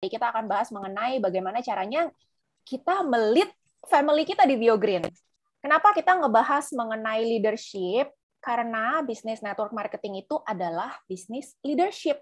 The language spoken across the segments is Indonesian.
Kita akan bahas mengenai bagaimana caranya kita melit family kita di Bio Green. Kenapa kita ngebahas mengenai leadership? Karena bisnis network marketing itu adalah bisnis leadership.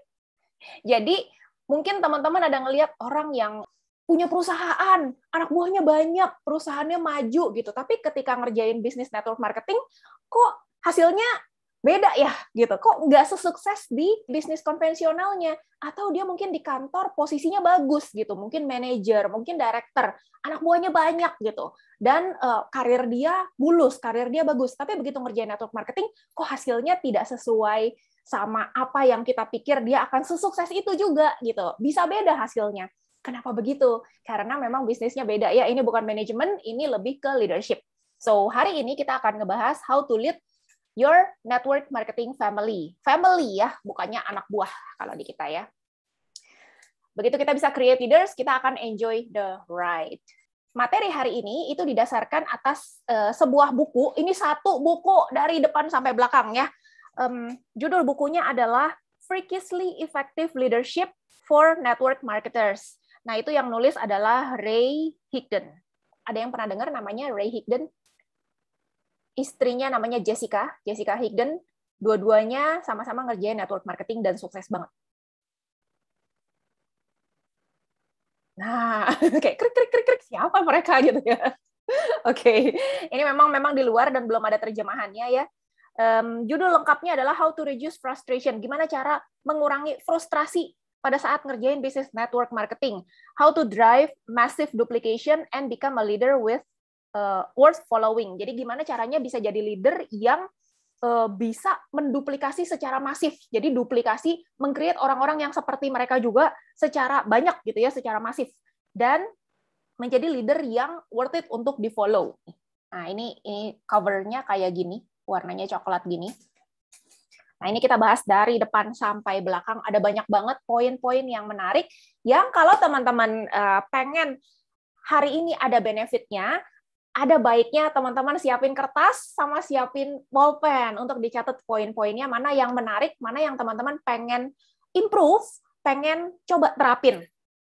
Jadi mungkin teman-teman ada ngelihat orang yang punya perusahaan, anak buahnya banyak, perusahaannya maju gitu. Tapi ketika ngerjain bisnis network marketing, kok hasilnya beda ya gitu, kok nggak sesukses di bisnis konvensionalnya, atau dia mungkin di kantor posisinya bagus gitu, mungkin manajer, mungkin director, anak buahnya banyak gitu, dan karir dia mulus, karir dia bagus, tapi begitu ngerjain network marketing, kok hasilnya tidak sesuai sama apa yang kita pikir dia akan sesukses itu juga gitu, bisa beda hasilnya. Kenapa begitu? Karena memang bisnisnya beda ya, ini bukan manajemen, ini lebih ke leadership. So hari ini kita akan ngebahas how to lead your network marketing family. Family ya, bukannya anak buah kalau di kita ya. Begitu kita bisa create leaders, kita akan enjoy the ride. Materi hari ini itu didasarkan atas sebuah buku. Ini satu buku dari depan sampai belakang ya. Judul bukunya adalah Freakishly Effective Leadership for Network Marketers. Nah, itu yang nulis adalah Ray Higdon. Ada yang pernah dengar namanya Ray Higdon? Istrinya namanya Jessica Higdon, dua-duanya sama-sama ngerjain network marketing dan sukses banget. Nah, kayak krik, siapa mereka gitu ya. Oke, ini memang di luar dan belum ada terjemahannya ya. Judul lengkapnya adalah How to Reduce Frustration. Gimana cara mengurangi frustrasi pada saat ngerjain business network marketing. How to drive massive duplication and become a leader with worth following. Jadi gimana caranya bisa jadi leader yang bisa menduplikasi secara masif. Jadi duplikasi, meng-create orang-orang yang seperti mereka juga secara banyak gitu ya, secara masif. Dan menjadi leader yang worth it untuk di-follow. Nah, ini cover-nya kayak gini, warnanya coklat gini. Nah, ini kita bahas dari depan sampai belakang. Ada banyak banget poin-poin yang menarik yang kalau teman-teman pengen hari ini ada benefitnya, ada baiknya teman-teman siapin kertas sama siapin bolpen untuk dicatat poin-poinnya, mana yang menarik, mana yang teman-teman pengen improve, pengen coba terapin,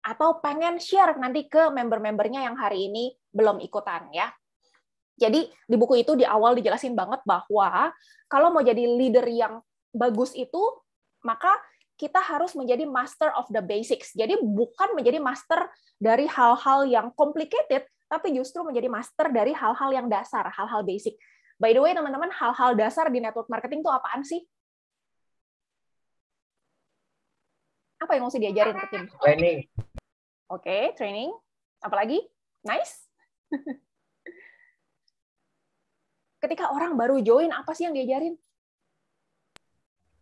atau pengen share nanti ke member-membernya yang hari ini belum ikutan ya. Jadi di buku itu di awal dijelasin banget bahwa kalau mau jadi leader yang bagus itu, maka kita harus menjadi master of the basics. Jadi bukan menjadi master dari hal-hal yang complicated, tapi justru menjadi master dari hal-hal yang dasar, hal-hal basic. By the way, teman-teman, hal-hal dasar di network marketing itu apaan sih? Apa yang mesti diajarin ke tim? Training. Oke, training. Apalagi? Nice. Ketika orang baru join, apa sih yang diajarin?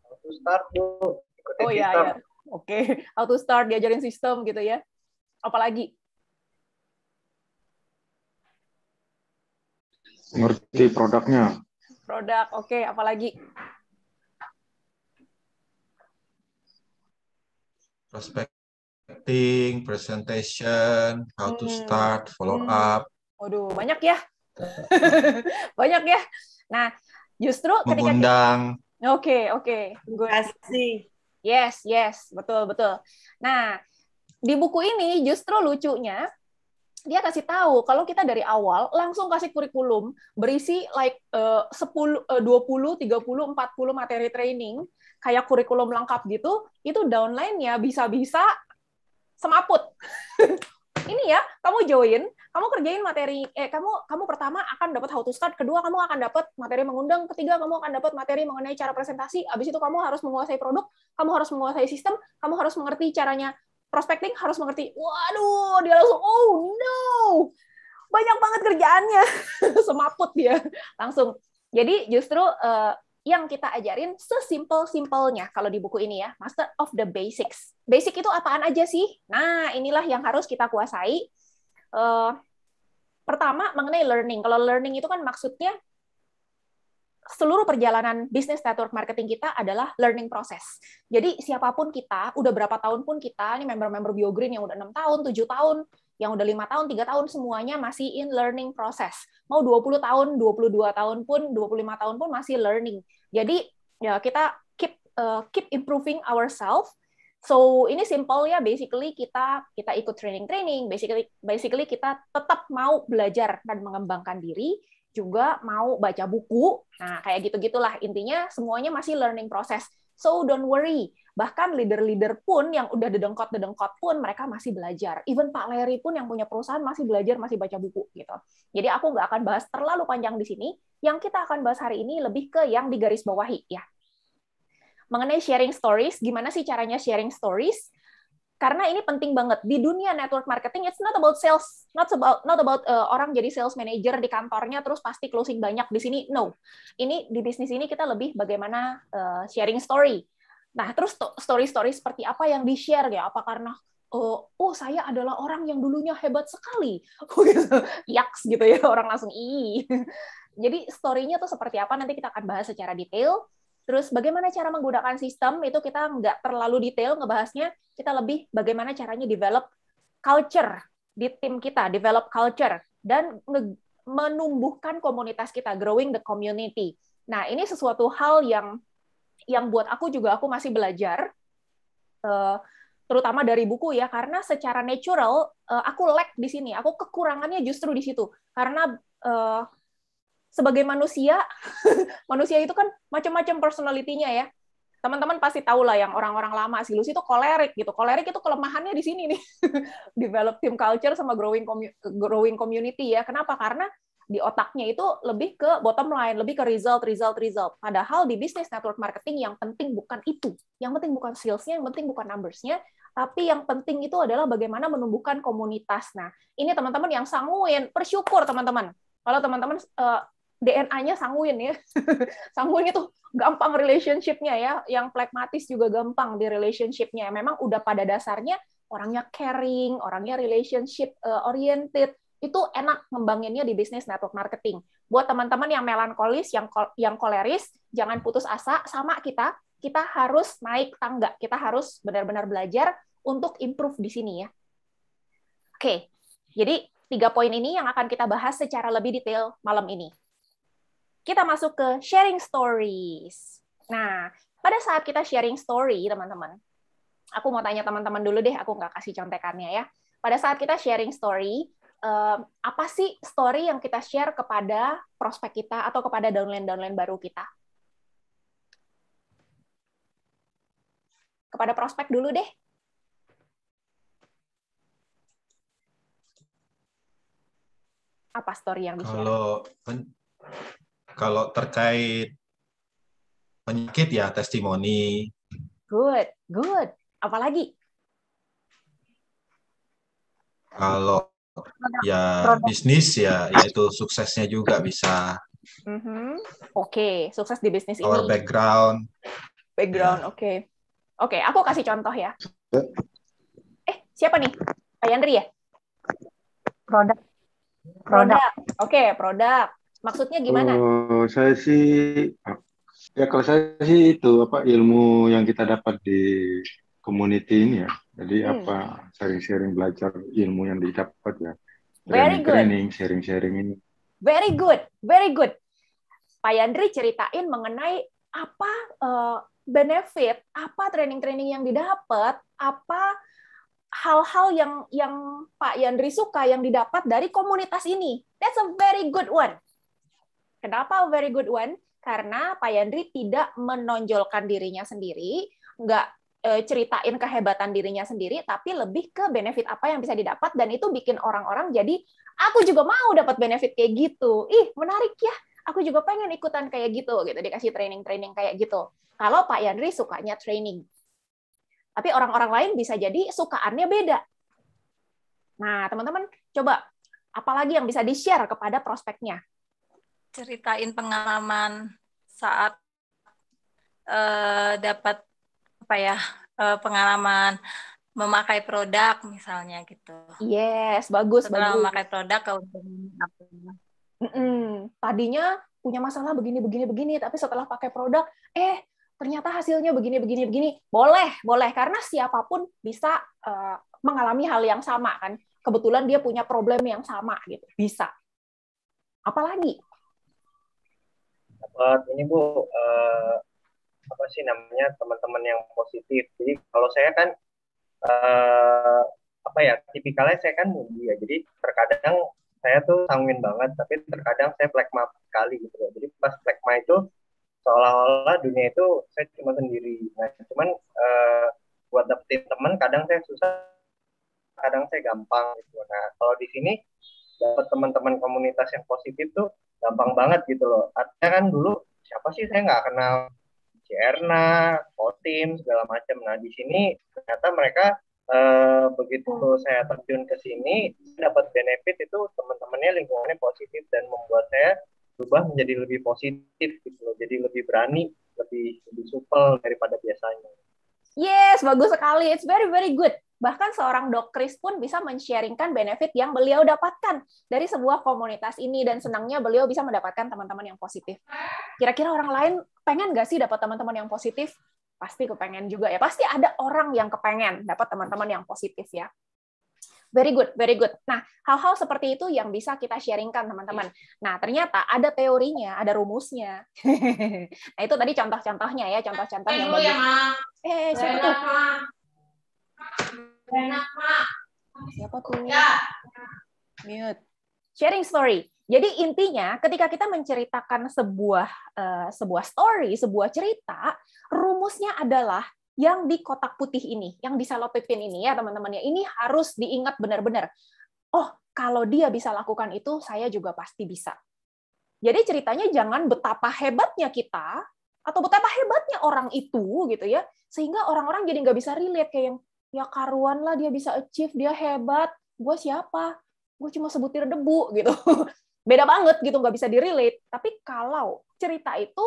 How to start, Bu. Ikutin Oh sistem. ya. Oke, how to start, diajarin sistem gitu ya. Apalagi? Ngerti produknya. Produk, oke. Apalagi? Prospecting, presentation, how to start, follow up. Waduh, banyak ya. Banyak ya. Nah, justru ketika mengundang. Oke. Terima kasih. Yes, betul. Nah, di buku ini justru lucunya dia kasih tahu kalau kita dari awal langsung kasih kurikulum berisi like 10, 20, 30, 40 materi training kayak kurikulum lengkap gitu, itu downline-nya bisa-bisa semaput. Ini ya, kamu join, kamu kerjain materi, kamu pertama akan dapat how to start, kedua kamu akan dapat materi mengundang, ketiga kamu akan dapat materi mengenai cara presentasi, habis itu kamu harus menguasai produk, kamu harus menguasai sistem, kamu harus mengerti caranya prospecting, harus mengerti, waduh, dia langsung, oh no, banyak banget kerjaannya, semaput dia, langsung. Jadi justru yang kita ajarin sesimpel-simpelnya kalau di buku ini ya, Master of the Basics. Basic itu apaan aja sih? Nah, inilah yang harus kita kuasai. Pertama, mengenai learning. Kalau learning itu kan maksudnya seluruh perjalanan bisnis network marketing kita adalah learning process. Jadi siapapun kita, udah berapa tahun pun kita, ini member-member Bio Green yang udah 6 tahun, 7 tahun, yang udah 5 tahun, 3 tahun, semuanya masih in learning process. Mau 20 tahun, 22 tahun pun, 25 tahun pun masih learning. Jadi ya kita keep improving ourselves So ini simple ya, basically kita ikut training, basically kita tetap mau belajar dan mengembangkan diri, juga mau baca buku. Nah, kayak gitu-gitulah intinya semuanya masih learning process. So don't worry. Bahkan leader-leader pun yang udah dedengkot pun mereka masih belajar. Even Pak Larry pun yang punya perusahaan masih belajar, masih baca buku gitu. Jadi aku nggak akan bahas terlalu panjang di sini. Yang kita akan bahas hari ini lebih ke yang digarisbawahi ya. Mengenai sharing stories, gimana sih caranya sharing stories? Karena ini penting banget di dunia network marketing. It's not about sales, not about orang jadi sales manager di kantornya terus pasti closing banyak di sini. No, ini di bisnis ini kita lebih bagaimana sharing story. Nah, terus story seperti apa yang di share ya? Apa karena saya adalah orang yang dulunya hebat sekali, yaks gitu ya, orang langsung Jadi story-nya tuh seperti apa? Nanti kita akan bahas secara detail. Terus bagaimana cara menggunakan sistem, itu kita nggak terlalu detail ngebahasnya, kita lebih bagaimana caranya develop culture di tim kita, develop culture, dan menumbuhkan komunitas kita, growing the community. Nah, ini sesuatu hal yang buat aku juga, aku masih belajar, terutama dari buku ya, karena secara natural, aku lack di sini, aku kekurangannya justru di situ, karena sebagai manusia, manusia itu kan macam-macam personality-nya ya. Teman-teman pasti tahu lah yang orang-orang lama, si Lucy itu kolerik gitu. Kolerik itu kelemahannya di sini nih. Develop team culture sama growing community ya. Kenapa? Karena di otaknya itu lebih ke bottom line, lebih ke result. Padahal di business network marketing yang penting bukan itu. Yang penting bukan sales-nya, yang penting bukan numbers-nya, tapi yang penting itu adalah bagaimana menumbuhkan komunitas. Nah, ini teman-teman yang sanguin, bersyukur teman-teman. Kalau teman-teman DNA-nya sanguin ya. Sanguin itu gampang relationship-nya ya, yang pragmatis juga gampang di relationship-nya. Memang udah pada dasarnya orangnya caring, orangnya relationship oriented, itu enak ngembanginnya di bisnis network marketing. Buat teman-teman yang melankolis, yang koleris, jangan putus asa sama kita harus naik tangga, kita harus benar-benar belajar untuk improve di sini ya. Oke, jadi 3 poin ini yang akan kita bahas secara lebih detail malam ini. Kita masuk ke sharing stories. Nah, pada saat kita sharing story, teman-teman, aku mau tanya teman-teman dulu deh, aku nggak kasih contekannya ya. Pada saat kita sharing story, apa sih story yang kita share kepada prospek kita atau kepada downline baru kita? Kepada prospek dulu deh. Apa story yang di-share? Kalau terkait penyakit ya testimoni. Good. Apalagi? Kalau ya bisnis ya itu suksesnya juga bisa. Oke, sukses di bisnis ini. Our background. Ya. Oke, aku kasih contoh ya. Siapa nih? Pak Yandri ya? Produk. Oke, produk. Maksudnya gimana? Saya sih, kalau saya sih itu ilmu yang kita dapat di community ini ya. Jadi sharing-sharing belajar ilmu yang didapat ya. Training, sharing-sharing ini. Very good. Pak Yandri ceritain mengenai apa benefit, apa training-training yang didapat, apa hal-hal yang Pak Yandri suka yang didapat dari komunitas ini. That's a very good one. Kenapa very good one? Karena Pak Yandri tidak menonjolkan dirinya sendiri, nggak ceritain kehebatan dirinya sendiri, tapi lebih ke benefit apa yang bisa didapat, dan itu bikin orang-orang jadi, aku juga mau dapat benefit kayak gitu. Menarik ya, aku juga pengen ikutan kayak gitu, dikasih training-training kayak gitu. Kalau Pak Yandri sukanya training. Tapi orang-orang lain bisa jadi sukaannya beda. Nah, teman-teman, coba, apalagi yang bisa di-share kepada prospeknya? Ceritain pengalaman saat dapat pengalaman memakai produk misalnya gitu. Yes, bagus. Setelah memakai produk keuntungan apa? Tadinya punya masalah begini, tapi setelah pakai produk, ternyata hasilnya begini. Boleh, karena siapapun bisa mengalami hal yang sama kan. Kebetulan dia punya problem yang sama gitu, bisa. Apalagi? Dapat ini Bu, apa sih namanya teman-teman yang positif. Jadi kalau saya kan apa ya, tipikalnya saya kan moody ya. Jadi terkadang saya tuh sanguin banget, tapi terkadang saya plekma sekali gitu ya. Jadi pas plekma itu seolah-olah dunia itu saya cuma sendiri. Nah, cuman buat dapetin teman kadang saya susah, kadang saya gampang gitu. Nah, kalau di sini dapat teman-teman komunitas yang positif tuh gampang banget gitu loh. Artinya kan dulu siapa sih saya nggak kenal Cierna, Kotim, segala macam. Nah, di sini ternyata mereka begitu saya terjun ke sini, dapat benefit itu teman-temannya lingkungannya positif dan membuat saya berubah menjadi lebih positif gitu loh. Jadi lebih berani, lebih supel daripada biasanya. Yes, bagus sekali. It's very, very good. Bahkan seorang Dok Kris pun bisa men-sharingkan benefit yang beliau dapatkan dari sebuah komunitas ini, dan senangnya beliau bisa mendapatkan teman-teman yang positif. Kira-kira orang lain pengen nggak sih dapat teman-teman yang positif? Pasti kepengen juga ya. Pasti ada orang yang kepengen dapat teman-teman yang positif ya. Very good, very good. Nah, hal-hal seperti itu yang bisa kita sharingkan, teman-teman. Nah, ternyata ada teorinya, ada rumusnya. Nah, itu tadi contoh-contohnya ya, contoh-contoh yang bagus. Siapa tuh? Siapa tuh? Mute. Sharing story. Jadi intinya, ketika kita menceritakan sebuah story, sebuah cerita, rumusnya adalah yang di kotak putih ini, yang di selotipin ini ya teman-teman ya, ini harus diingat benar-benar. Oh, kalau dia bisa lakukan itu, saya juga pasti bisa. Jadi ceritanya jangan betapa hebatnya kita, atau betapa hebatnya orang itu, gitu ya, sehingga orang-orang jadi nggak bisa relate, kayak yang, ya karuan lah dia bisa achieve, dia hebat, gue siapa? Gue cuma sebutir debu, gitu. Beda banget, gitu, nggak bisa di-relate. Tapi kalau cerita itu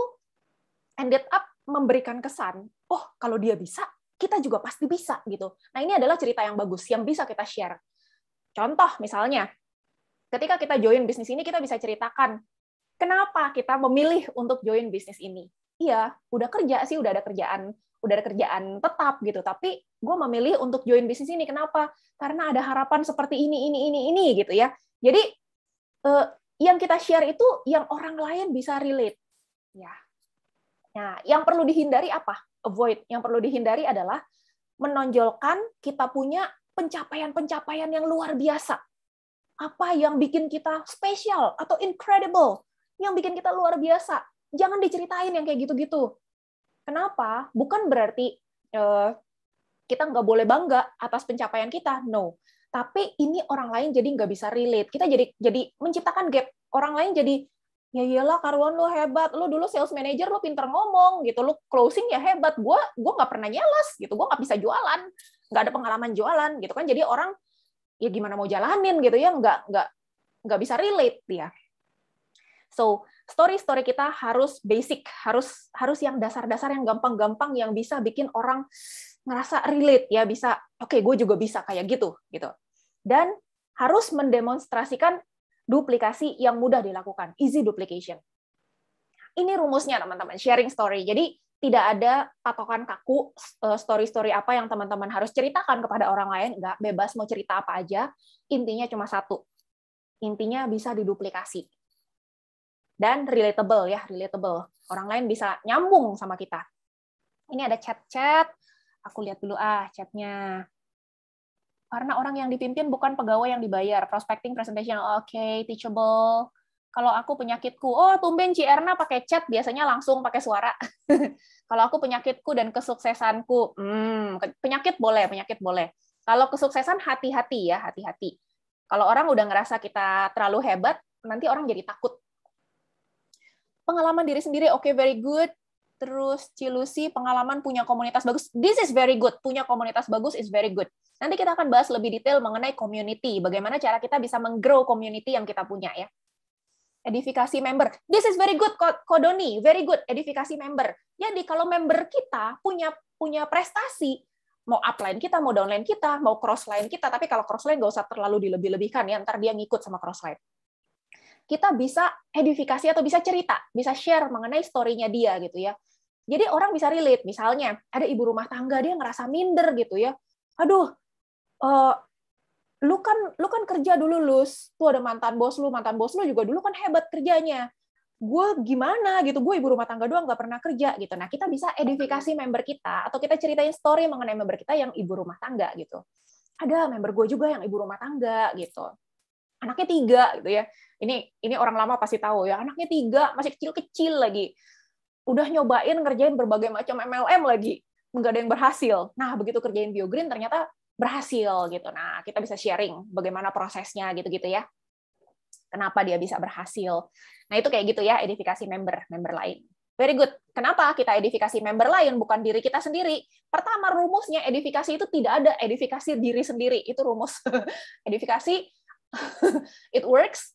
ended up memberikan kesan, oh kalau dia bisa, kita juga pasti bisa gitu. Nah ini adalah cerita yang bagus, yang bisa kita share. Contoh misalnya, ketika kita join bisnis ini, kita bisa ceritakan kenapa kita memilih untuk join bisnis ini. Iya, udah kerja sih, udah ada kerjaan tetap gitu. Tapi gue memilih untuk join bisnis ini. Kenapa? Karena ada harapan seperti ini gitu ya. Jadi yang kita share itu yang orang lain bisa relate. Ya. Nah, yang perlu dihindari apa? Avoid. Yang perlu dihindari adalah menonjolkan kita punya pencapaian-pencapaian yang luar biasa. Apa yang bikin kita spesial atau incredible, yang bikin kita luar biasa. Jangan diceritain yang kayak gitu-gitu. Kenapa? Bukan berarti kita nggak boleh bangga atas pencapaian kita, no. Tapi ini orang lain jadi nggak bisa relate. Kita jadi menciptakan gap. Orang lain jadi, ya iyalah karuan lo hebat, lo dulu sales manager, lo pinter ngomong gitu, lo closing ya hebat, gue nggak pernah nyales gitu, gue nggak bisa jualan, nggak ada pengalaman jualan gitu kan, jadi orang ya gimana mau jalanin gitu ya, nggak bisa relate dia. So story kita harus basic, harus yang dasar-dasar, yang gampang-gampang, yang bisa bikin orang ngerasa relate ya, bisa oke, gue juga bisa kayak gitu. Dan harus mendemonstrasikan duplikasi yang mudah dilakukan, easy duplication. Ini rumusnya teman-teman, sharing story. Jadi tidak ada patokan kaku story-story apa yang teman-teman harus ceritakan kepada orang lain, nggak, bebas mau cerita apa aja. Intinya cuma satu, intinya bisa diduplikasi dan relatable ya, relatable. Orang lain bisa nyambung sama kita. Ini ada chat-chat, aku lihat dulu chatnya. Karena orang yang dipimpin bukan pegawai yang dibayar. Prospecting, presentation, oke, teachable. Kalau aku penyakitku, oh tumben Cierna pakai chat, biasanya langsung pakai suara. Kalau aku penyakitku dan kesuksesanku, penyakit boleh. Kalau kesuksesan hati-hati ya, hati-hati. Kalau orang udah ngerasa kita terlalu hebat, nanti orang jadi takut. Pengalaman diri sendiri, oke, very good. Terus Cilusi, pengalaman punya komunitas bagus. This is very good. Punya komunitas bagus is very good. Nanti kita akan bahas lebih detail mengenai community. Bagaimana cara kita bisa meng-grow community yang kita punya ya. Edifikasi member. This is very good, Kodoni. Very good. Edifikasi member. Jadi kalau member kita punya prestasi, mau upline kita, mau downline kita, mau crossline kita, tapi kalau crossline nggak usah terlalu dilebih-lebihkan ya, ntar dia ngikut sama crossline. Kita bisa edifikasi atau bisa cerita, bisa share mengenai story-nya dia gitu ya. Jadi orang bisa relate, misalnya ada ibu rumah tangga, dia ngerasa minder gitu ya. Aduh, lu kan kerja dulu, Lus. Tuh ada mantan bos lu juga dulu kan hebat kerjanya. gue gimana gitu, gue ibu rumah tangga doang, nggak pernah kerja gitu. Nah, kita bisa edifikasi member kita, atau kita ceritain story mengenai member kita yang ibu rumah tangga gitu. Ada member gue juga yang ibu rumah tangga gitu, anaknya 3 gitu ya. Ini orang lama pasti tahu ya, anaknya 3, masih kecil-kecil lagi, udah nyobain ngerjain berbagai macam MLM lagi, nggak ada yang berhasil. Nah, begitu kerjain BioGreen ternyata berhasil gitu. Nah, kita bisa sharing bagaimana prosesnya gitu-gitu ya. Kenapa dia bisa berhasil. Nah, itu kayak gitu ya, edifikasi member lain. Very good. Kenapa kita edifikasi member lain, bukan diri kita sendiri? Pertama, rumusnya edifikasi itu tidak ada edifikasi diri sendiri. Itu rumus. Edifikasi, it works,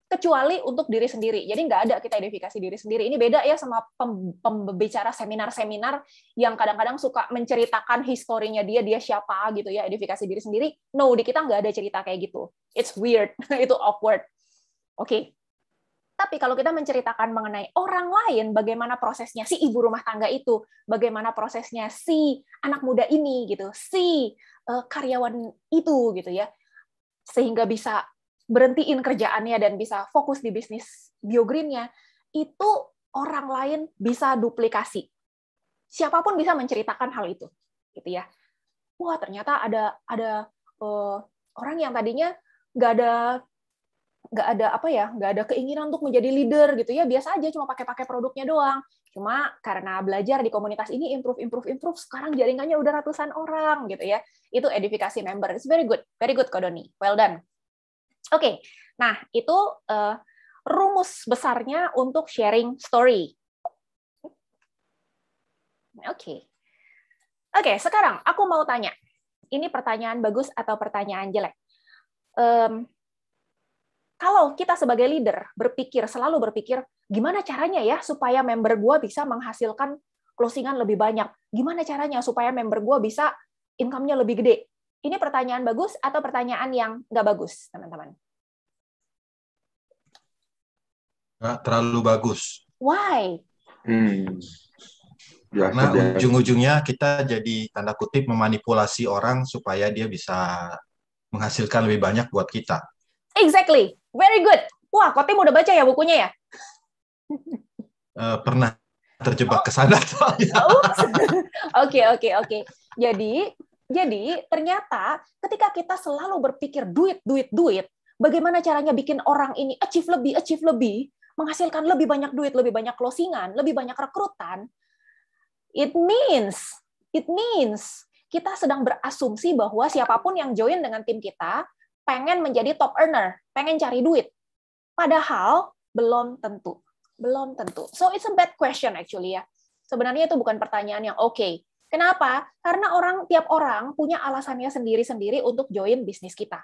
kecuali untuk diri sendiri. Jadi nggak ada kita edifikasi diri sendiri. Ini beda ya sama pembicara seminar-seminar yang kadang-kadang suka menceritakan historinya dia siapa gitu ya, edifikasi diri sendiri. No, di kita nggak ada cerita kayak gitu. It's weird, itu awkward. Oke. Tapi kalau kita menceritakan mengenai orang lain, bagaimana prosesnya si ibu rumah tangga itu, bagaimana prosesnya si anak muda ini gitu, si karyawan itu gitu ya, sehingga bisa berhentiin kerjaannya dan bisa fokus di bisnis BioGreen-nya, itu orang lain bisa duplikasi. Siapapun bisa menceritakan hal itu, gitu ya. Wah, ternyata ada orang yang tadinya nggak ada keinginan untuk menjadi leader gitu ya, biasa aja cuma pakai produknya doang. Cuma karena belajar di komunitas ini improve, sekarang jaringannya udah ratusan orang gitu ya. Itu edifikasi member. It's very good Kak Doni. Well done. Oke, nah itu rumus besarnya untuk sharing story. Oke, sekarang aku mau tanya. Ini pertanyaan bagus atau pertanyaan jelek? Kalau kita sebagai leader selalu berpikir, gimana caranya ya supaya member gue bisa menghasilkan closingan lebih banyak? Gimana caranya supaya member gue bisa income-nya lebih gede? Ini pertanyaan bagus atau pertanyaan yang nggak bagus, teman-teman? Nggak terlalu bagus. Why? Karena ujung-ujungnya kita jadi tanda kutip memanipulasi orang supaya dia bisa menghasilkan lebih banyak buat kita. Exactly. Very good. Wah, Kotim udah baca ya bukunya ya? Pernah terjebak ke sana. Oke. Jadi ternyata ketika kita selalu berpikir duit, bagaimana caranya bikin orang ini achieve lebih, menghasilkan lebih banyak duit, lebih banyak closingan, lebih banyak rekrutan, it means kita sedang berasumsi bahwa siapapun yang join dengan tim kita pengen menjadi top earner, pengen cari duit. Padahal belum tentu. So it's a bad question actually ya. Sebenarnya itu bukan pertanyaan yang oke. Kenapa? Karena tiap orang punya alasannya sendiri-sendiri untuk join bisnis kita.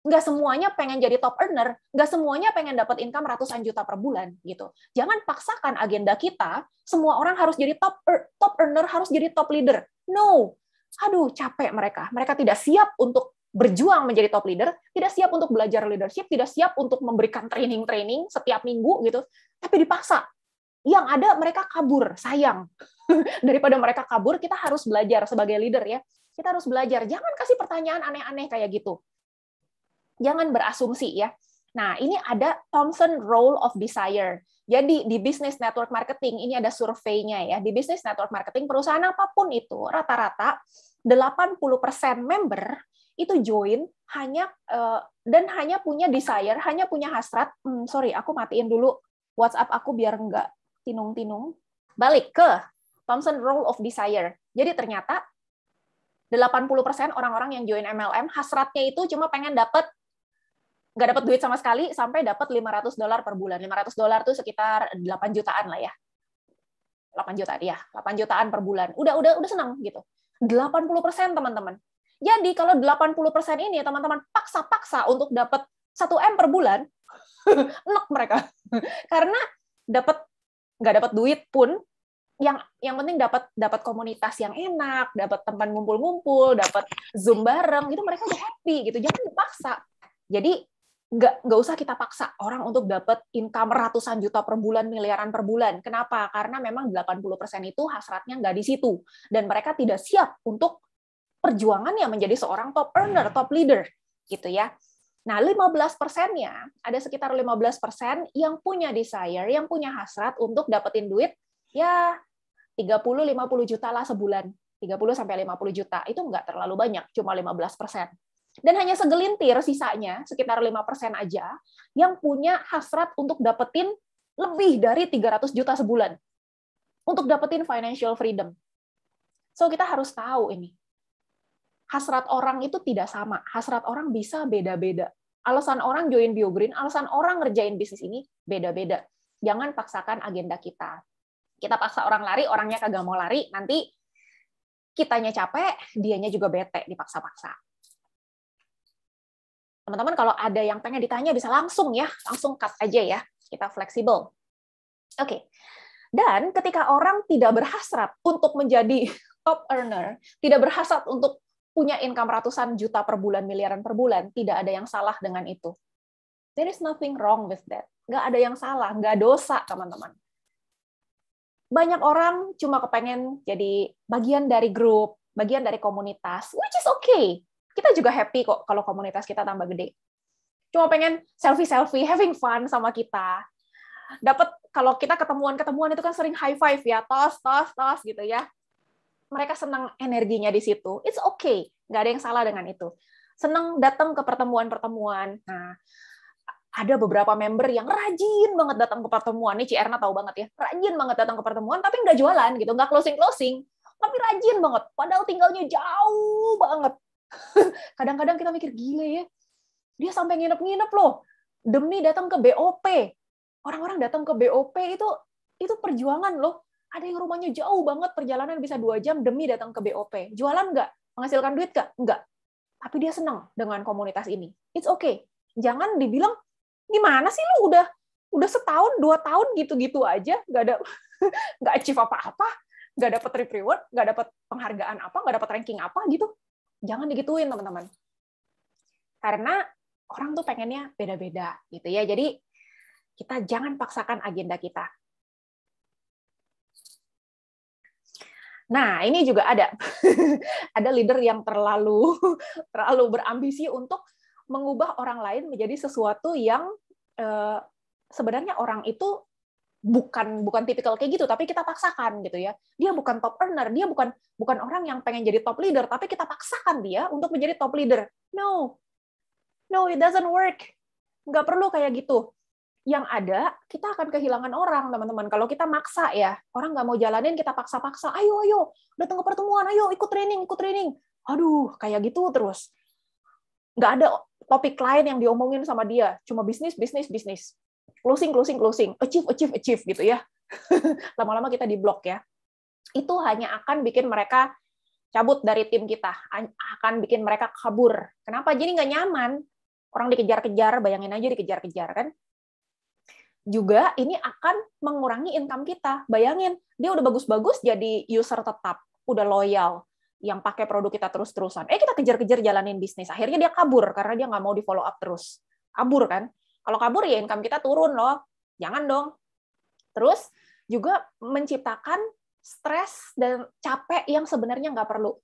Nggak semuanya pengen jadi top earner, nggak semuanya pengen dapat income ratusan juta per bulan gitu. Jangan paksakan agenda kita, semua orang harus jadi top earner, harus jadi top leader. No. Aduh, capek mereka. Mereka tidak siap untuk berjuang menjadi top leader, tidak siap untuk belajar leadership, tidak siap untuk memberikan training setiap minggu gitu, tapi dipaksa. Yang ada mereka kabur, sayang. Daripada mereka kabur, kita harus belajar sebagai leader ya. Kita harus belajar, jangan kasih pertanyaan aneh-aneh kayak gitu. Jangan berasumsi ya. Nah, ini ada Thomson Role of Desire. Jadi di Business Network Marketing ini ada surveinya ya. Di Business Network Marketing perusahaan apapun itu rata-rata 80% member itu join dan hanya punya desire, hanya punya hasrat. Sorry, aku matiin dulu WhatsApp aku biar nggak tinung-tinung. Balik ke Thomson Role of Desire. Jadi ternyata 80% orang-orang yang join MLM hasratnya itu cuma pengen nggak dapat duit sama sekali sampai dapat $500 per bulan. $500 itu sekitar 8 jutaan lah ya. 8 jutaan per bulan. Udah senang gitu. 80% teman-teman. Jadi kalau 80% ini teman-teman paksa untuk dapat 1 M per bulan, enak mereka. Karena nggak dapat duit pun, yang penting dapat komunitas yang enak, dapat tempat ngumpul-ngumpul, dapat Zoom bareng, itu mereka udah happy gitu. Jangan dipaksa. Jadi nggak usah kita paksa orang untuk dapat income ratusan juta per bulan, miliaran per bulan. Kenapa? Karena memang 80% itu hasratnya nggak di situ. Dan mereka tidak siap untuk perjuangannya menjadi seorang top earner, top leader, gitu ya. Nah, 15%-nya, ada sekitar 15% yang punya desire, yang punya hasrat untuk dapetin duit, ya 30-50 juta lah sebulan. 30-50 juta, itu nggak terlalu banyak, cuma 15%. Dan hanya segelintir sisanya, sekitar 5% aja, yang punya hasrat untuk dapetin lebih dari 300 juta sebulan. Untuk dapetin financial freedom. So, kita harus tahu ini. Hasrat orang itu tidak sama. Hasrat orang bisa beda-beda. Alasan orang join BioGreen, alasan orang ngerjain bisnis ini beda-beda. Jangan paksakan agenda kita. Kita paksa orang lari, orangnya kagak mau lari, nanti kitanya capek, dianya juga bete, dipaksa-paksa. Teman-teman, kalau ada yang pengen ditanya, bisa langsung ya, langsung cut aja ya, kita fleksibel. Oke. Dan ketika orang tidak berhasrat untuk menjadi top earner, tidak berhasrat untuk punya income ratusan juta per bulan, miliaran per bulan, tidak ada yang salah dengan itu. There is nothing wrong with that. Nggak ada yang salah, nggak dosa, teman-teman. Banyak orang cuma kepengen jadi bagian dari grup, bagian dari komunitas, which is okay. Kita juga happy kok kalau komunitas kita tambah gede. Cuma pengen selfie-selfie, having fun sama kita. Dapat kalau kita ketemuan-ketemuan itu kan sering high five ya, tos gitu ya. Mereka senang energinya di situ. It's okay, nggak ada yang salah dengan itu. Senang datang ke pertemuan-pertemuan. Nah, ada beberapa member yang rajin banget datang ke pertemuan. Ini Ci Erna tahu banget ya. Rajin banget datang ke pertemuan, tapi nggak jualan gitu, nggak closing-closing. Tapi rajin banget, padahal tinggalnya jauh banget. Kadang-kadang kita mikir, gile ya. Dia sampai nginep-nginep loh, demi datang ke BOP. Orang-orang datang ke BOP itu perjuangan loh. Ada yang rumahnya jauh banget, perjalanan bisa 2 jam demi datang ke BOP. Jualan nggak? Menghasilkan duit nggak? Nggak. Tapi dia senang dengan komunitas ini. It's okay. Jangan dibilang, gimana sih lu udah setahun 2 tahun gitu-gitu aja nggak achieve apa-apa, nggak dapat reward, nggak dapat penghargaan apa, nggak dapat ranking apa gitu. Jangan digituin, teman-teman. Karena orang tuh pengennya beda-beda gitu ya. Jadi kita jangan paksakan agenda kita. Nah, ini juga ada ada leader yang terlalu berambisi untuk mengubah orang lain menjadi sesuatu yang sebenarnya orang itu bukan tipikal kayak gitu, tapi kita paksakan gitu ya. Dia bukan top earner, dia bukan orang yang pengen jadi top leader, tapi kita paksakan dia untuk menjadi top leader. No, it doesn't work. Nggak perlu kayak gitu. Yang ada, kita akan kehilangan orang, teman-teman. Kalau kita maksa ya, orang nggak mau jalanin, kita paksa-paksa. Ayo, datang ke pertemuan, ayo ikut training. Aduh, kayak gitu terus. Nggak ada topik lain yang diomongin sama dia. Cuma bisnis. Closing. Achieve gitu ya. Lama-lama kita di-block ya. Itu hanya akan bikin mereka cabut dari tim kita. Akan bikin mereka kabur. Kenapa? Jadi nggak nyaman. Orang dikejar-kejar, bayangin aja dikejar-kejar kan. Juga ini akan mengurangi income kita. Bayangin, dia udah bagus-bagus jadi user tetap, udah loyal, yang pakai produk kita terus-terusan. Kita kejar-kejar jalanin bisnis. Akhirnya dia kabur karena dia nggak mau di follow up terus. Kabur kan? Kalau kabur ya income kita turun loh. Jangan dong. Terus juga menciptakan stres dan capek yang sebenarnya nggak perlu.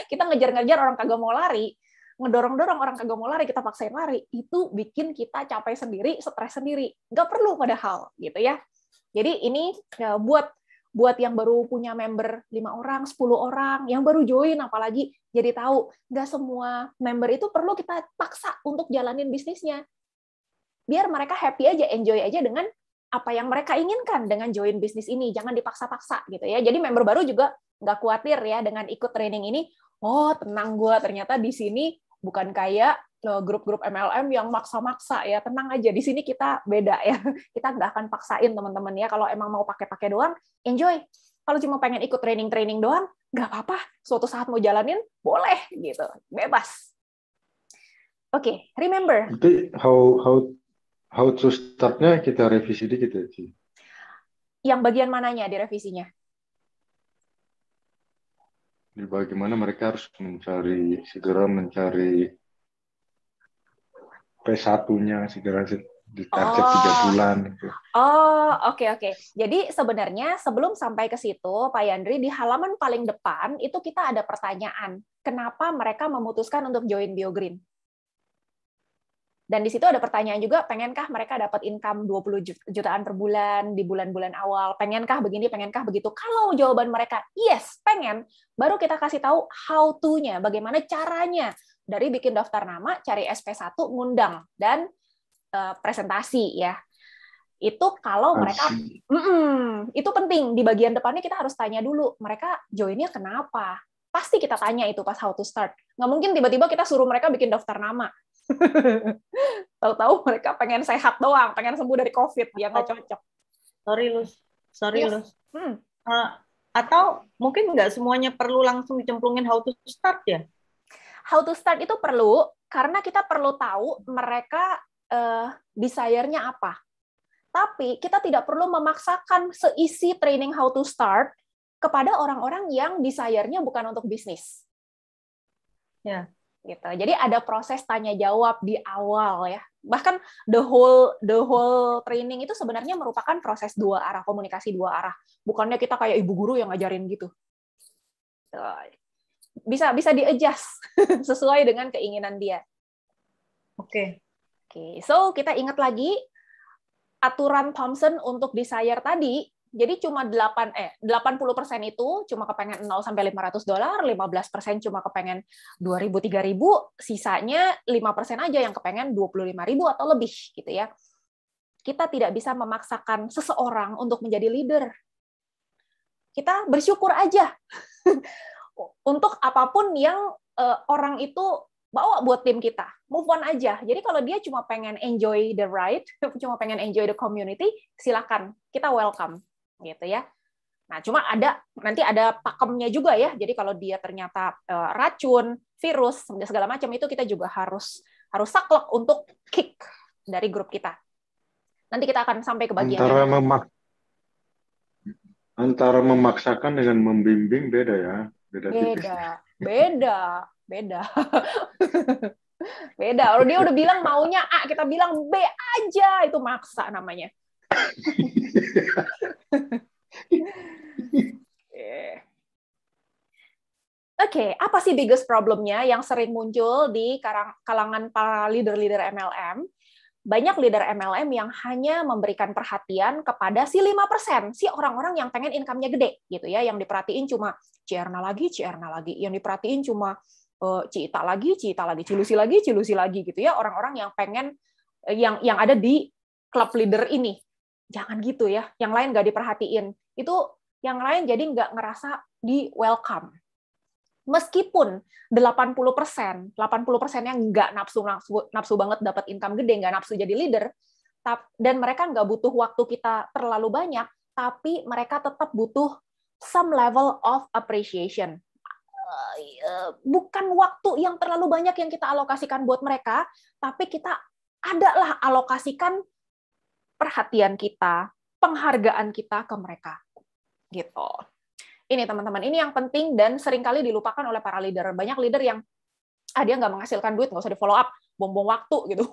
Kita ngejar-ngejar orang kagak mau lari, ngedorong-dorong orang kagak mau lari, kita paksain lari, itu bikin kita capek sendiri, stres sendiri. Nggak perlu padahal, gitu ya. Jadi ini buat yang baru punya member 5 orang, 10 orang, yang baru join apalagi, jadi tahu, nggak semua member itu perlu kita paksa untuk jalanin bisnisnya. Biar mereka happy aja, enjoy aja dengan apa yang mereka inginkan dengan join bisnis ini. Jangan dipaksa-paksa, gitu ya. Jadi member baru juga nggak khawatir ya dengan ikut training ini, oh tenang gue, ternyata di sini bukan kayak grup-grup MLM yang maksa-maksa ya, tenang aja, di sini kita beda ya, kita nggak akan paksain teman-teman ya, kalau emang mau pakai-pakai doang, enjoy. Kalau cuma pengen ikut training doang, nggak apa-apa, suatu saat mau jalanin, boleh gitu, bebas. Oke, remember. Tapi how to start-nya kita revisi dikit ya, Ci. Yang bagian mananya direvisinya? Bagaimana mereka harus segera mencari P1-nya segera di target 3 bulan. Gitu. Oke. Jadi sebenarnya sebelum sampai ke situ, Pak Yandri, di halaman paling depan itu kita ada pertanyaan. Kenapa mereka memutuskan untuk join BioGreen? Dan di situ ada pertanyaan juga, pengenkah mereka dapat income 20 jutaan per bulan di bulan-bulan awal? Pengenkah begini, pengenkah begitu? Kalau jawaban mereka yes, pengen, baru kita kasih tahu how to-nya, bagaimana caranya. Dari bikin daftar nama, cari SP1, ngundang, dan presentasi ya. Itu kalau mereka, itu penting. Di bagian depannya kita harus tanya dulu, mereka joinnya kenapa? Pasti kita tanya itu pas how to start. Nggak mungkin tiba-tiba kita suruh mereka bikin daftar nama. Tahu-tahu mereka pengen sehat doang, pengen sembuh dari COVID, ya nggak cocok. Sorry Yes. Luz. Atau mungkin nggak semuanya perlu langsung dicemplungin how to start ya? How to start itu perlu, karena kita perlu tahu mereka desire-nya apa. Tapi kita tidak perlu memaksakan seisi training how to start kepada orang-orang yang desire-nya bukan untuk bisnis. Ya. Gitu. Jadi ada proses tanya jawab di awal ya. Bahkan the whole training itu sebenarnya merupakan proses dua arah, komunikasi dua arah. Bukannya kita kayak ibu guru yang ngajarin gitu. Bisa di-adjust sesuai dengan keinginan dia. Oke. So kita ingat lagi aturan Thompson untuk desire tadi. Jadi cuma 80% itu cuma kepengen 0 sampai $500, 15% cuma kepengen 2.000 3.000, sisanya 5% aja yang kepengen 25.000 atau lebih gitu ya. Kita tidak bisa memaksakan seseorang untuk menjadi leader. Kita bersyukur aja untuk apapun yang orang itu bawa buat tim kita. Move on aja. Jadi kalau dia cuma pengen enjoy the ride, cuma pengen enjoy the community, silakan. Kita welcome. Gitu ya. Nah, cuma nanti ada pakemnya juga ya. Jadi kalau dia ternyata racun, virus, segala macam itu kita juga harus saklek untuk kick dari grup kita. Nanti kita akan sampai ke bagian antara memaksakan dengan membimbing beda ya. Beda. Beda. Kalau dia udah bilang maunya A, kita bilang B aja, itu maksa namanya. Oke, apa sih biggest problemnya yang sering muncul di kalangan para leader-leader MLM? Banyak leader MLM yang hanya memberikan perhatian kepada si 5%, si orang-orang yang pengen income-nya gede, gitu ya. Yang diperhatiin cuma Cierna lagi. Yang diperhatiin cuma Cita lagi, Cilusi lagi, gitu ya. Orang-orang yang pengen, yang ada di klub leader ini. Jangan gitu ya, yang lain nggak diperhatiin. Itu yang lain jadi nggak ngerasa di welcome. Meskipun 80%nya nggak nafsu banget dapat income gede, nggak nafsu jadi leader, dan mereka nggak butuh waktu kita terlalu banyak, tapi mereka tetap butuh some level of appreciation. Bukan waktu yang terlalu banyak yang kita alokasikan buat mereka, tapi kita adalah alokasikan perhatian kita, penghargaan kita ke mereka. Gitu. Ini teman-teman, ini yang penting dan seringkali dilupakan oleh para leader. Banyak leader yang dia nggak menghasilkan duit, nggak usah di follow up, buang-buang waktu gitu.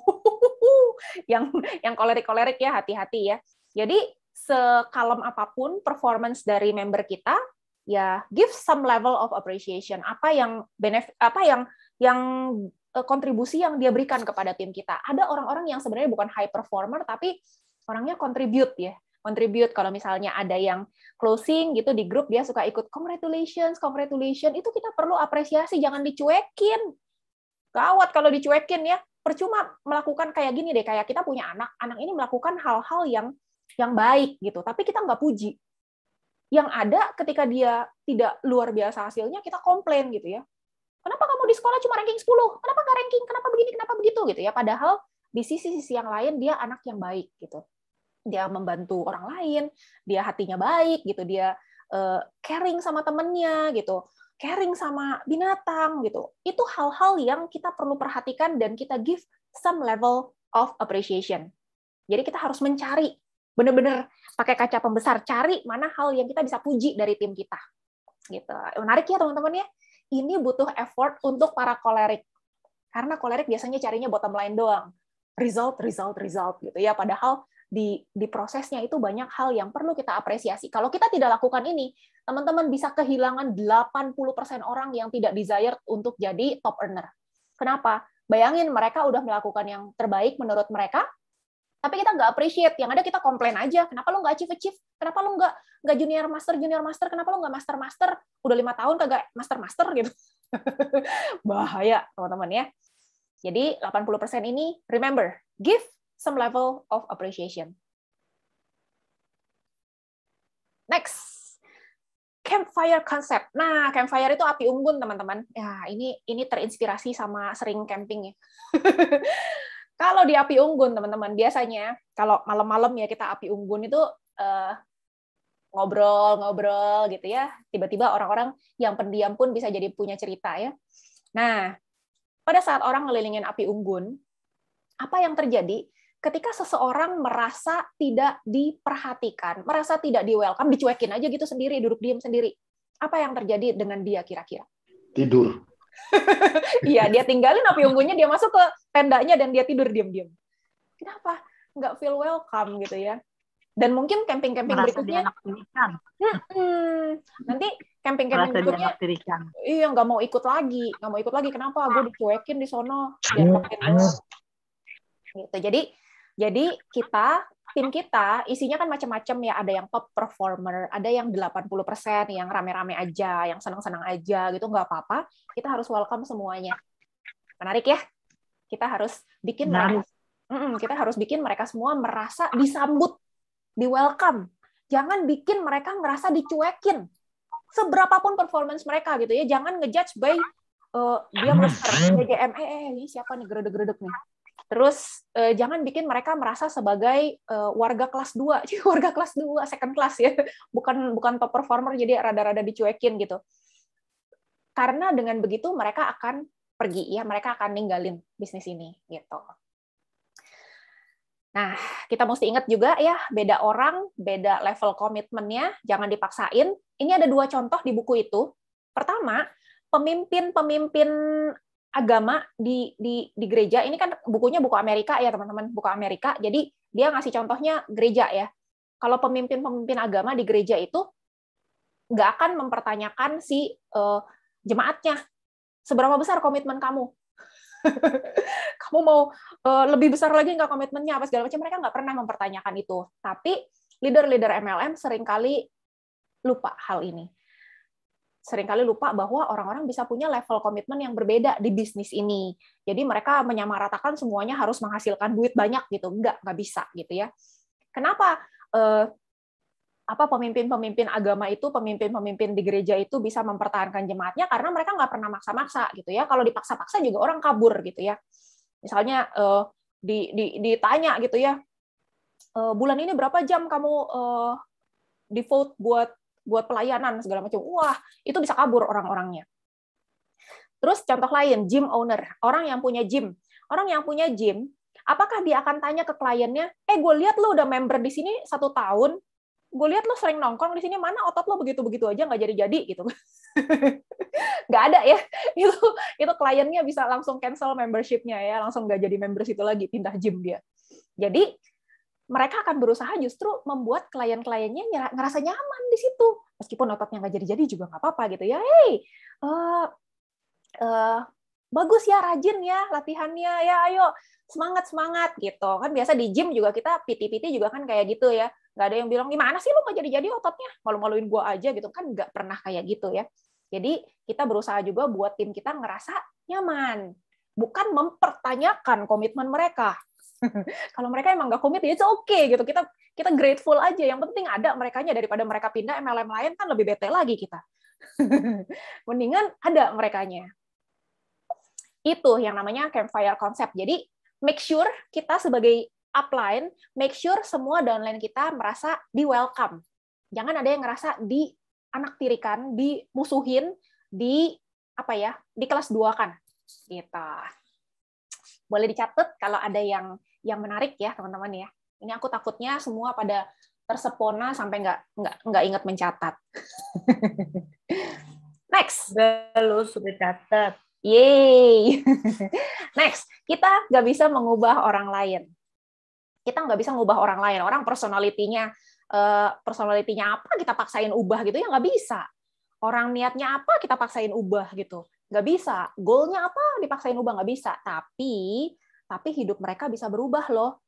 yang kolerik-kolerik ya, hati-hati ya. Jadi sekalem apapun performance dari member kita, ya give some level of appreciation. Apa yang kontribusi yang dia berikan kepada tim kita. Ada orang-orang yang sebenarnya bukan high performer tapi orangnya contribute ya. Contribute kalau misalnya ada yang closing gitu di grup dia suka ikut congratulations, itu kita perlu apresiasi, jangan dicuekin. Gawat kalau dicuekin ya. Percuma melakukan kayak gini deh, kayak kita punya anak ini melakukan hal-hal yang baik gitu, tapi kita nggak puji. Yang ada ketika dia tidak luar biasa hasilnya, kita komplain gitu ya. Kenapa kamu di sekolah cuma ranking 10? Kenapa nggak ranking? Kenapa begini? Kenapa begitu gitu ya? Padahal di sisi yang lain dia anak yang baik gitu. Dia membantu orang lain, dia hatinya baik gitu, dia caring sama temennya gitu, caring sama binatang gitu. Itu hal-hal yang kita perlu perhatikan dan kita give some level of appreciation. Jadi kita harus mencari, benar-benar pakai kaca pembesar, cari mana hal yang kita bisa puji dari tim kita. Gitu. Menarik ya teman-teman ya. Ini butuh effort untuk para kolerik. Karena kolerik biasanya carinya bottom line doang. Result gitu ya. Padahal di prosesnya itu banyak hal yang perlu kita apresiasi. Kalau kita tidak lakukan ini, teman-teman bisa kehilangan 80% orang yang tidak desired untuk jadi top earner. Kenapa? Bayangin mereka udah melakukan yang terbaik menurut mereka, tapi kita nggak appreciate. Yang ada kita komplain aja. Kenapa lu nggak achieve? Kenapa lu nggak junior master? Kenapa lu nggak master? Udah 5 tahun kagak master gitu. Bahaya, teman-teman ya. Jadi 80% ini, remember, give some level of appreciation. Next, campfire concept. Nah, campfire itu api unggun, teman-teman. Ya, ini terinspirasi sama sering camping ya. Kalau di api unggun, teman-teman, biasanya kalau malam-malam ya kita api unggun itu ngobrol gitu ya. Tiba-tiba orang-orang yang pendiam pun bisa jadi punya cerita ya. Nah, pada saat orang ngelilingin api unggun, apa yang terjadi ketika seseorang merasa tidak diperhatikan, merasa tidak di-welcome, dicuekin aja gitu sendiri, duduk diam sendiri. Apa yang terjadi dengan dia kira-kira? Tidur. Iya, dia tinggalin api unggunnya, dia masuk ke tendanya dan dia tidur diam-diam. Kenapa? Nggak feel welcome gitu ya. Dan mungkin camping-camping berikutnya, nanti camping-camping berikutnya, iya nggak mau ikut lagi. Kenapa? Gue dicuekin di sono. Gitu. Jadi tim kita isinya kan macam-macam ya. Ada yang top performer, ada yang 80% yang rame-rame aja, yang senang-senang aja gitu, nggak apa-apa. Kita harus welcome semuanya. Menarik ya? Kita harus bikin mereka semua merasa disambut, di welcome. Jangan bikin mereka merasa dicuekin. Seberapapun performance mereka gitu ya, jangan ngejudge by dia berserta BGM, ini siapa nih geredek-geredek nih. Terus jangan bikin mereka merasa sebagai warga kelas 2, warga kelas 2, second class ya, bukan top performer jadi rada-rada dicuekin gitu. Karena dengan begitu mereka akan pergi ya, mereka akan ninggalin bisnis ini gitu. Nah, kita mesti ingat juga ya, beda orang, beda level komitmennya, jangan dipaksain. Ini ada 2 contoh di buku itu. Pertama, pemimpin agama di gereja, ini kan bukunya buku Amerika ya teman-teman, buku Amerika, jadi dia ngasih contohnya gereja ya. Kalau pemimpin agama di gereja itu nggak akan mempertanyakan si jemaatnya, seberapa besar komitmen kamu? Kamu mau lebih besar lagi nggak komitmennya, apa segala macam, mereka nggak pernah mempertanyakan itu. Tapi leader-leader MLM seringkali lupa hal ini. Seringkali lupa bahwa orang-orang bisa punya level komitmen yang berbeda di bisnis ini. Jadi mereka menyamaratakan semuanya harus menghasilkan duit banyak gitu. Nggak bisa gitu ya. Kenapa pemimpin-pemimpin agama itu, pemimpin-pemimpin di gereja itu bisa mempertahankan jemaatnya? Karena mereka nggak pernah maksa-maksa gitu ya. Kalau dipaksa-paksa juga orang kabur gitu ya. Misalnya ditanya gitu ya, bulan ini berapa jam kamu devote buat pelayanan segala macam. Wah, itu bisa kabur orang-orangnya. Terus contoh lain, gym owner, orang yang punya gym. Orang yang punya gym, apakah dia akan tanya ke kliennya, gue lihat lo udah member di sini 1 tahun, gue lihat lo sering nongkrong di sini, mana otot lo begitu-begitu aja nggak jadi-jadi gitu. Nggak ada ya. Itu kliennya bisa langsung cancel membership-nya ya, langsung nggak jadi member situ lagi, pindah gym dia. Jadi mereka akan berusaha justru membuat klien-kliennya ngerasa nyaman di situ. Meskipun ototnya nggak jadi-jadi juga nggak apa-apa gitu ya. Bagus ya, rajin ya latihannya, ya ayo semangat gitu. Kan biasa di gym juga kita PT juga kan kayak gitu ya. Nggak ada yang bilang, gimana sih lu nggak jadi-jadi ototnya? Malu-maluin gua aja gitu. Kan nggak pernah kayak gitu ya. Jadi kita berusaha juga buat tim kita ngerasa nyaman. Bukan mempertanyakan komitmen mereka. Kalau mereka emang nggak komit, ya it's okay gitu. Kita grateful aja. Yang penting ada merekanya, daripada mereka pindah MLM lain kan lebih bete lagi kita. Mendingan ada merekanya. Itu yang namanya campfire concept. Jadi make sure kita sebagai upline, make sure semua downline kita merasa di welcome. Jangan ada yang ngerasa dianaktirikan, dimusuhin, di kelas 2 kan. Gitu. Boleh dicatat kalau ada yang menarik ya teman-teman ya. Ini aku takutnya semua pada tersepona sampai nggak ingat mencatat. Next. Lu sudah catat. Yeay. Next, kita nggak bisa mengubah orang lain. Kita nggak bisa mengubah orang lain. Orang personalitinya apa kita paksain ubah gitu ya, nggak bisa. Orang niatnya apa kita paksain ubah gitu. Nggak bisa. Goalnya apa? Dipaksain ubah, nggak bisa. Tapi hidup mereka bisa berubah loh.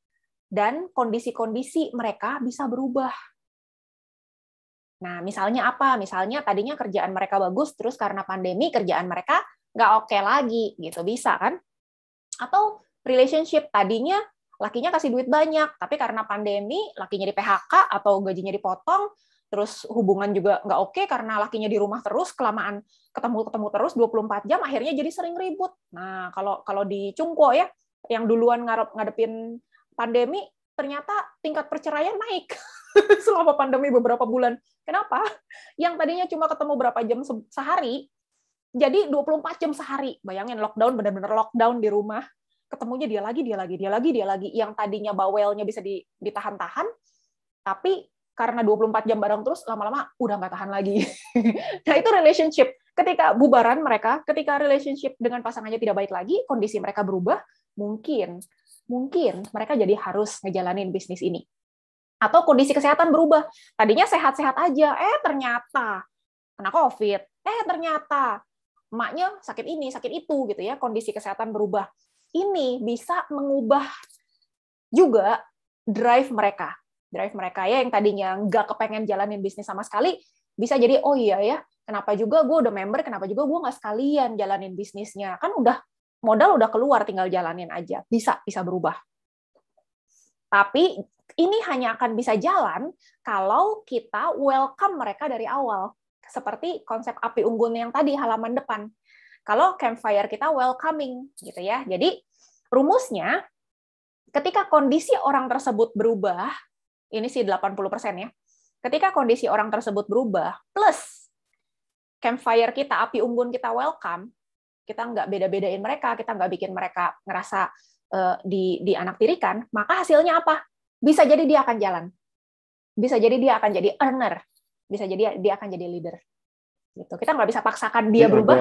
Dan kondisi-kondisi mereka bisa berubah. Nah, misalnya apa? Misalnya tadinya kerjaan mereka bagus, terus karena pandemi kerjaan mereka nggak oke lagi, gitu. Bisa kan? Atau relationship, tadinya lakinya kasih duit banyak, tapi karena pandemi lakinya di PHK atau gajinya dipotong, terus hubungan juga nggak oke karena lakinya di rumah terus, kelamaan ketemu terus 24 jam, akhirnya jadi sering ribut. Nah, kalau di Cungko ya, yang duluan ngadepin pandemi, ternyata tingkat perceraian naik selama pandemi beberapa bulan. Kenapa? Yang tadinya cuma ketemu berapa jam sehari, jadi 24 jam sehari. Bayangin lockdown, benar-benar lockdown di rumah. Ketemunya dia lagi. Yang tadinya bawelnya bisa ditahan-tahan, tapi karena 24 jam bareng terus, lama-lama udah nggak tahan lagi. Nah, itu relationship. Ketika bubaran mereka, ketika relationship dengan pasangannya tidak baik lagi, kondisi mereka berubah, mungkin mereka jadi harus ngejalanin bisnis ini. Atau kondisi kesehatan berubah. Tadinya sehat-sehat aja, ternyata kena COVID. Ternyata emaknya sakit ini, sakit itu, gitu ya. Kondisi kesehatan berubah. Ini bisa mengubah juga drive mereka ya, yang tadinya nggak kepengen jalanin bisnis sama sekali, bisa jadi, oh iya ya, kenapa juga gue udah member, kenapa juga gue nggak sekalian jalanin bisnisnya, kan udah modal udah keluar, tinggal jalanin aja. Bisa berubah. Tapi ini hanya akan bisa jalan kalau kita welcome mereka dari awal, seperti konsep api unggun yang tadi, halaman depan. Kalau campfire kita welcoming, gitu ya. Jadi rumusnya, ketika kondisi orang tersebut berubah, ini sih 80% ya, ketika kondisi orang tersebut berubah, plus campfire kita, api unggun kita welcome, kita nggak beda-bedain mereka, kita nggak bikin mereka ngerasa dianaktirikan, maka hasilnya apa? Bisa jadi dia akan jalan. Bisa jadi dia akan jadi earner. Bisa jadi dia akan jadi leader. Gitu. Kita nggak bisa paksakan dia berubah.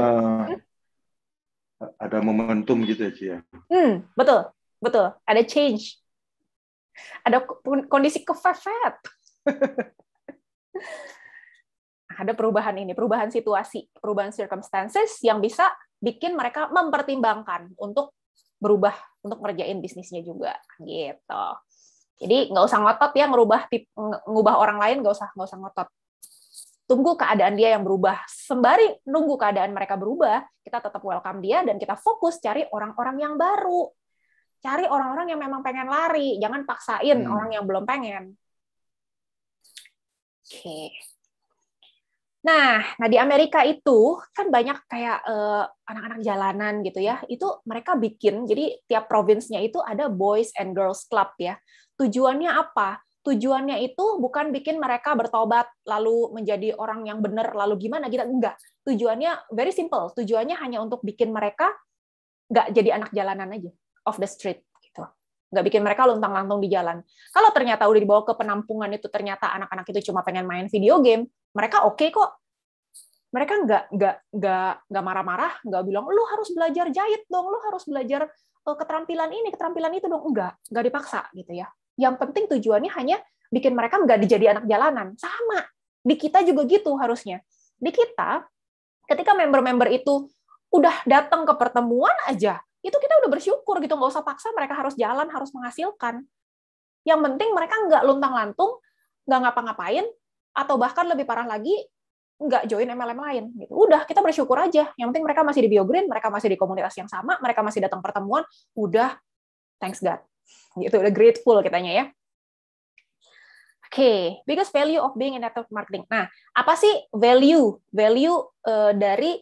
Ada momentum gitu ya, Ci ya. Betul. Ada change. Ada kondisi kefefet. Ada perubahan ini, perubahan situasi, perubahan circumstances yang bisa bikin mereka mempertimbangkan untuk berubah, untuk ngerjain bisnisnya juga, gitu. Jadi nggak usah ngotot ya ngubah orang lain, nggak usah ngotot. Tunggu keadaan dia yang berubah. Sembari nunggu keadaan mereka berubah, kita tetap welcome dia dan kita fokus cari orang-orang yang baru. Cari orang-orang yang memang pengen lari, jangan paksain orang yang belum pengen. Oke. Nah, di Amerika itu kan banyak kayak anak-anak jalanan gitu ya. Itu mereka bikin, jadi tiap provinsnya itu ada Boys and Girls Club ya. Tujuannya apa? Tujuannya itu bukan bikin mereka bertobat lalu menjadi orang yang benar lalu gimana gitu, enggak. Tujuannya very simple. Tujuannya hanya untuk bikin mereka nggak jadi anak jalanan aja, off the street gitu. Nggak bikin mereka luntang-lantung di jalan. Kalau ternyata udah dibawa ke penampungan itu ternyata anak-anak itu cuma pengen main video game, mereka oke kok. Mereka nggak marah-marah, nggak bilang lu harus belajar jahit dong, lu harus belajar keterampilan ini, keterampilan itu dong, nggak dipaksa gitu ya. Yang penting tujuannya hanya bikin mereka nggak dijadi anak jalanan. Sama, di kita juga gitu harusnya. Di kita, ketika member-member itu udah datang ke pertemuan aja, itu kita udah bersyukur gitu, nggak usah paksa mereka harus jalan, harus menghasilkan. Yang penting mereka nggak luntang-lantung, nggak ngapa-ngapain, atau bahkan lebih parah lagi, nggak join MLM lain. Gitu. Udah, kita bersyukur aja. Yang penting mereka masih di BioGreen, mereka masih di komunitas yang sama, mereka masih datang pertemuan, udah, thanks God. Gitu, udah grateful kitanya ya. Oke, biggest value of being in network marketing. Nah, apa sih value dari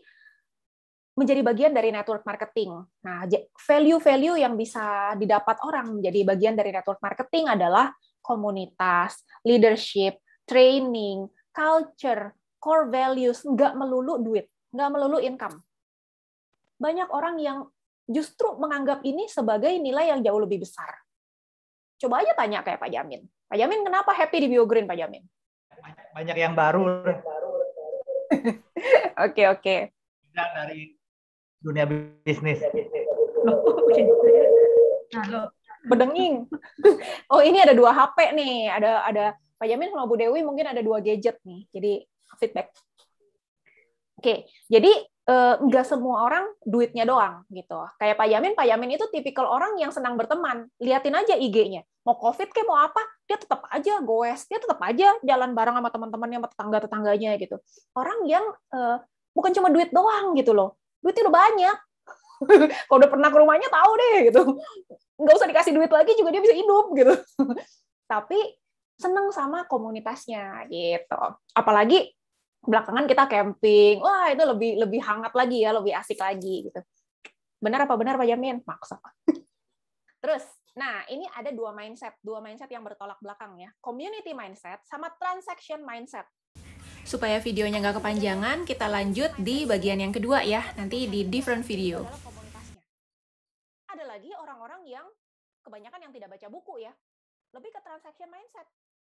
menjadi bagian dari network marketing? Nah, value yang bisa didapat orang menjadi bagian dari network marketing adalah komunitas, leadership, training, culture, core values, nggak melulu duit, nggak melulu income. Banyak orang yang justru menganggap ini sebagai nilai yang jauh lebih besar. Coba aja tanya kayak Pak Jamin. Pak Jamin kenapa happy di BioGreen, Pak Jamin? Banyak yang baru. Oke. Dari dunia bisnis. Bedenging. Oh, ini ada 2 HP nih. Ada Pak Jamin sama Bu Dewi mungkin ada 2 gadget nih. Jadi feedback. Oke, jadi nggak semua orang duitnya doang gitu. Kayak Pak Yamin itu tipikal orang yang senang berteman. Liatin aja IG-nya. Mau COVID kayak mau apa, dia tetap aja goes, dia tetap aja jalan bareng sama teman-temannya, sama tetangga-tetangganya gitu. Orang yang bukan cuma duit doang gitu loh. Duitnya udah banyak. Kalau udah pernah ke rumahnya tahu deh gitu. Nggak usah dikasih duit lagi juga dia bisa hidup gitu. Tapi seneng sama komunitasnya gitu. Apalagi belakangan kita camping, wah itu lebih hangat lagi ya, lebih asik lagi gitu. Benar apa benar Pak Yamin? Maksa. Terus, nah ini ada dua mindset yang bertolak belakang ya, community mindset sama transaction mindset. Supaya videonya nggak kepanjangan, kita lanjut di bagian yang kedua ya, nanti di different video. Ada lagi orang-orang yang kebanyakan yang tidak baca buku ya, lebih ke transaction mindset.